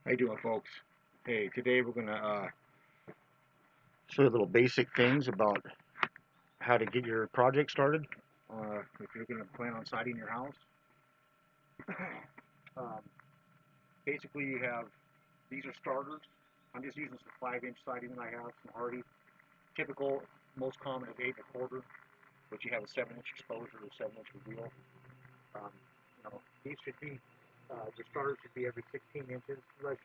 How you doing, folks? Hey, today we're gonna show you little basic things about how to get your project started. If you're gonna plan on siding your house, um, basically you have these are starters. I'm just using some 5-inch siding that I have, some hardie. Typical, most common is 8 1/4, but you have a 7-inch exposure or 7-inch reveal. Um, these should be your starters should be every 16 inches, unless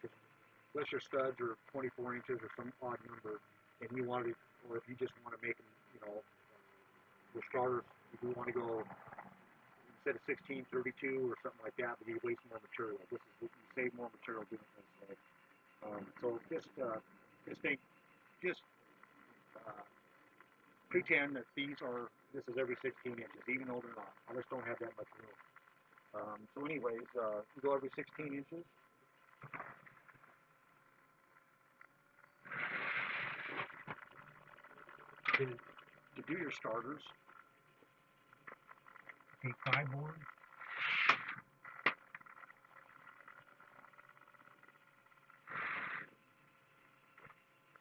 your studs are 24 inches or some odd number, and you want to, or if you just want to make them, your starters, you do want to go instead of 16, 32 or something like that, but you waste more material. You save more material doing it this way. So just think, just uh, pretend that this is every 16 inches, even though they're not. I just don't have that much room. So anyways, you go every 16 inches. To do your starters, take 5 boards,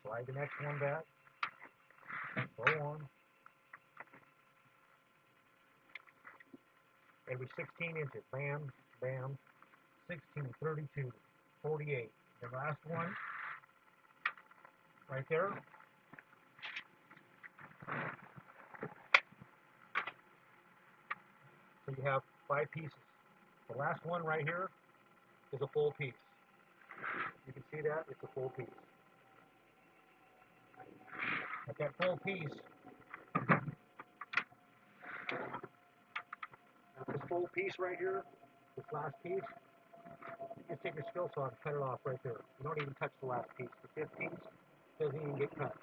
slide the next one back, go on. Every 16 inches, bam, bam, 16, 32, 48. The last one, right there. So you have 5 pieces. The last one right here is a full piece. You can see that, it's a full piece. At that full piece, this full piece right here, this last piece, you just take your skill saw and cut it off right there. You don't even touch the last piece. The 5th piece doesn't even get cut.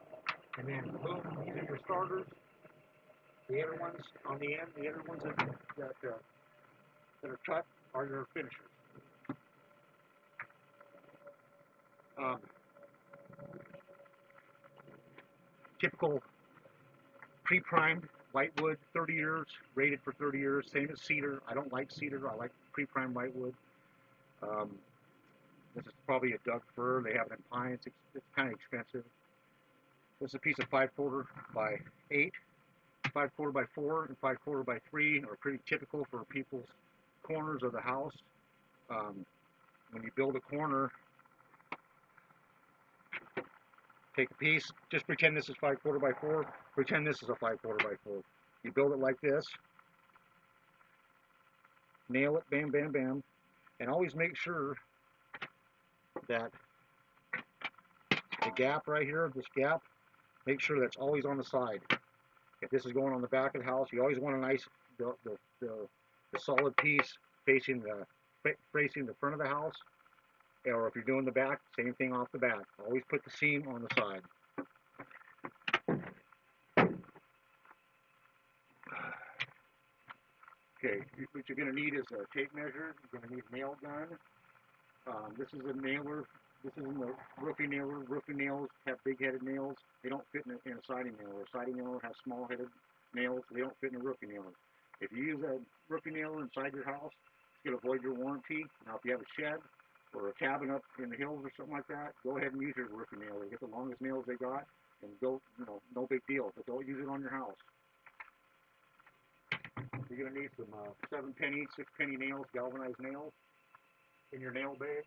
And then boom, these are your starters. The other ones on the end, the other ones that are cut are your finishers. Um, Typical pre-primed whitewood, 30 years, rated for 30 years. Same as cedar. I don't like cedar. I like pre-primed whitewood. Um, this is probably a Doug fir. They have it in pine. It's kind of expensive. This is a piece of 5/4 by 8, 5/4 by 4, and 5/4 by 3 are pretty typical for people's corners of the house. When you build a corner, take a piece. Just pretend this is 5/4 by 4. Pretend this is a 5/4 by 4. You build it like this. Nail it, bam, bam, bam, and always make sure that the gap right here, this gap, make sure that's always on the side. If this is going on the back of the house, you always want a nice, the solid piece facing the front of the house. Or if you're doing the back, same thing off the back. Always put the seam on the side. Okay, what you're going to need is a tape measure. You're going to need a nail gun. This is a nailer. This isn't a roofing nailer. Roofing nails have big-headed nails. They don't fit in a siding nailer. A siding nailer has small-headed nails. They don't fit in a roofing nailer. If you use a roofing nailer inside your house, it's going to void your warranty. Now, if you have a shed or a cabin up in the hills or something like that, go ahead and use your roofing nailer. Get the longest nails they got, and go. No big deal. But don't use it on your house. You're going to need some 7-penny, 6-penny nails, galvanized nails in your nail bag.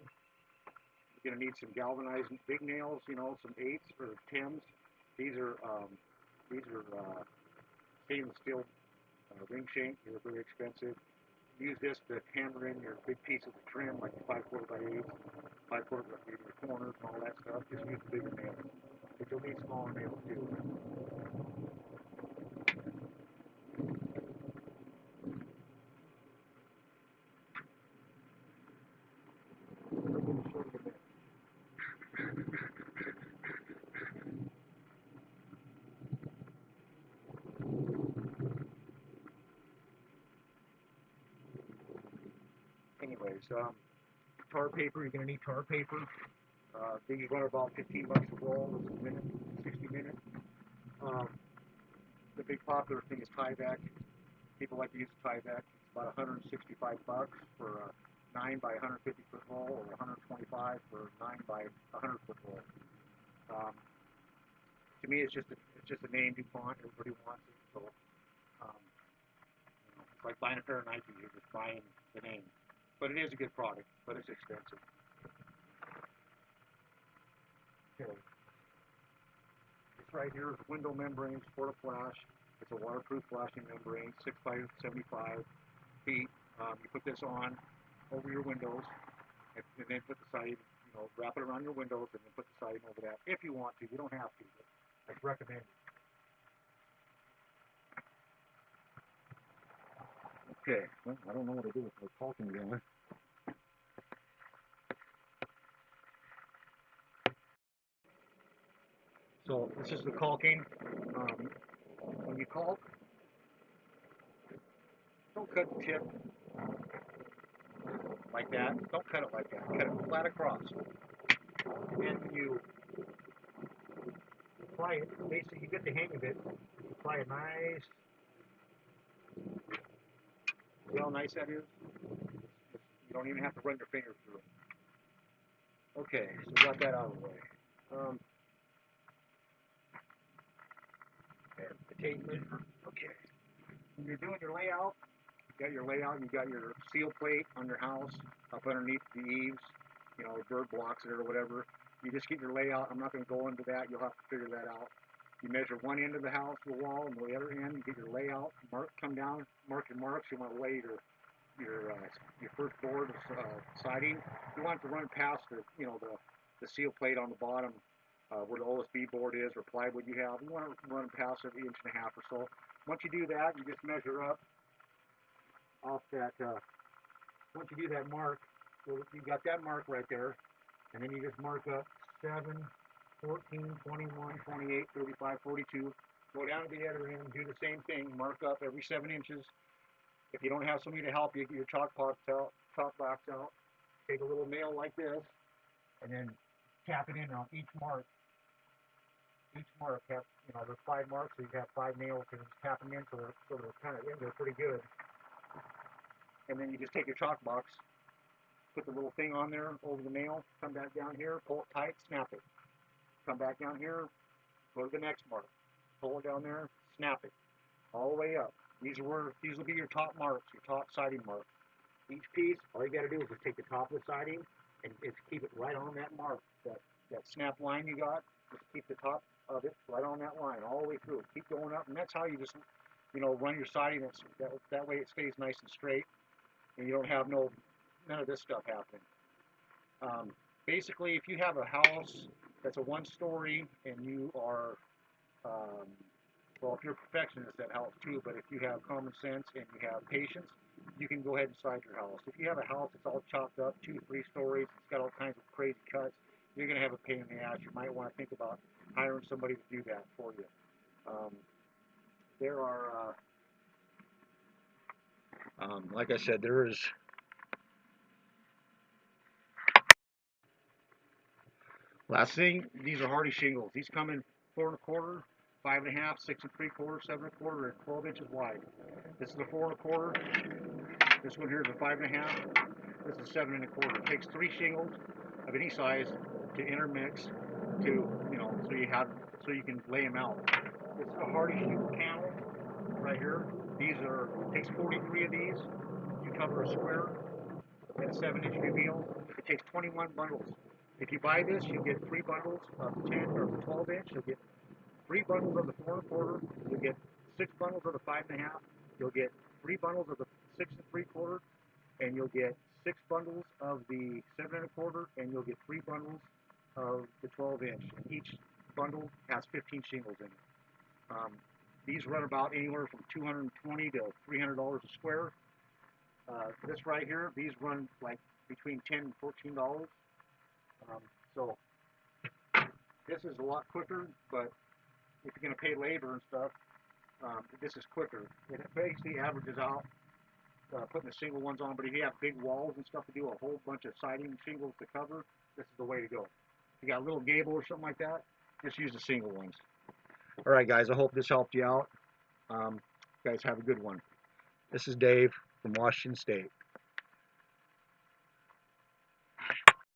You're going to need some galvanized big nails, some 8s or 10s. These are stainless steel ring shank. They're very expensive. Use this to hammer in your big pieces of trim, like the 5/4 by 8, 5/4 by 8, your corners and all that stuff. Just use the bigger nails. But you'll need smaller nails too. Anyways, tar paper. You're going to need tar paper. These run about $15 a roll. This is a minute, 60 minutes. The big popular thing is Tyvek. People like to use Tyvek. It's about $165 for a 9 by 150 foot roll or 125 $25 for 9 by 100-foot roll. To me, it's just a name DuPont. Everybody wants it, so it's like buying a pair of Nike. You're just buying the name, but it is a good product, but it's expensive. Okay. This right here is a window membrane for a flash. It's a waterproof flashing membrane, 6 by 75 feet. You put this on over your windows, and then put the siding, wrap it around your windows, and then put the siding over that if you want to. You don't have to, but that's recommended. Okay, well, I don't know what to do with my caulking gun. So this is the caulking. When you caulk, don't cut the tip like that. Don't cut it like that. Cut it flat across. And then when you apply it, basically you get the hang of it. Apply a nice, see how nice that is? You don't even have to run your fingers through it. Okay, so we got that out of the way. And the tape measure. Okay. When you're doing your layout, you got your seal plate on your house up underneath the eaves, bird blocks it or whatever. You just get your layout. I'm not going to go into that. You'll have to figure that out. You measure one end of the house, the wall, and the other end. You get your layout. Come down, mark your marks. You want to lay your first board of siding. You want to run past the seal plate on the bottom where the OSB board is or plywood you have. You want to run past it 1.5 inches or so. Once you do that, you just measure up off that. Once you do that mark, so you got that mark right there, and then you just mark up 7, 14, 21, 28, 35, 42. Go down to the other end, do the same thing. Mark up every 7 inches. If you don't have somebody to help you, get your chalk box out. Take a little nail like this, and then tap it in on each mark. Each mark has, there's 5 marks, so you have 5 nails, and just tap them in so they're kind of in there pretty good. And then you just take your chalk box, put the little thing on there over the nail, come back down here, pull it tight, snap it. Come back down here, go to the next mark, pull it down there, snap it, all the way up. These will be your top marks, your top siding marks. Each piece, all you got to do is just take the top of the siding and just keep it right on that mark, that snap line you got. Just keep the top of it right on that line all the way through. Keep going up, and that's how you just, run your siding. That way it stays nice and straight, and you don't have none of this stuff happening. Basically, if you have a house that's a 1-story and you are, well, if you're a perfectionist, that helps too, but if you have common sense and you have patience, you can go ahead and side your house. If you have a house that's all chopped up, 2, 3 stories, it's got all kinds of crazy cuts, you're going to have a pain in the ass. You might want to think about hiring somebody to do that for you. There are, like I said, there is. Last thing, these are hardie shingles. These come in 4 1/4, 5 1/2, 6 3/4, 7 1/4, and 12 inches wide. This is a 4 1/4. This one here is a 5 1/2. This is 7 1/4. It takes 3 shingles of any size to intermix so you can lay them out. This is a hardie shingle panel right here. It takes 43 of these. You cover a square at a 7-inch reveal. It takes 21 bundles. If you buy this, you get 3 bundles of the 10 or the 12 inch. You'll get 3 bundles of the 4 1/4. You'll get 6 bundles of the 5 1/2. You'll get 3 bundles of the 6 3/4, and you'll get 6 bundles of the 7 1/4, and you'll get 3 bundles of the 12 inch. And each bundle has 15 shingles in it. These run about anywhere from $220 to $300 a square. This right here, these run like between $10 and $14. So this is a lot quicker, but if you're going to pay labor and stuff, this is quicker. It basically averages out putting the single ones on, but if you have big walls and stuff to do a whole bunch of siding shingles to cover, this is the way to go. If you got a little gable or something like that, just use the single ones. All right, guys, I hope this helped you out. You guys have a good one. This is Dave from Washington State.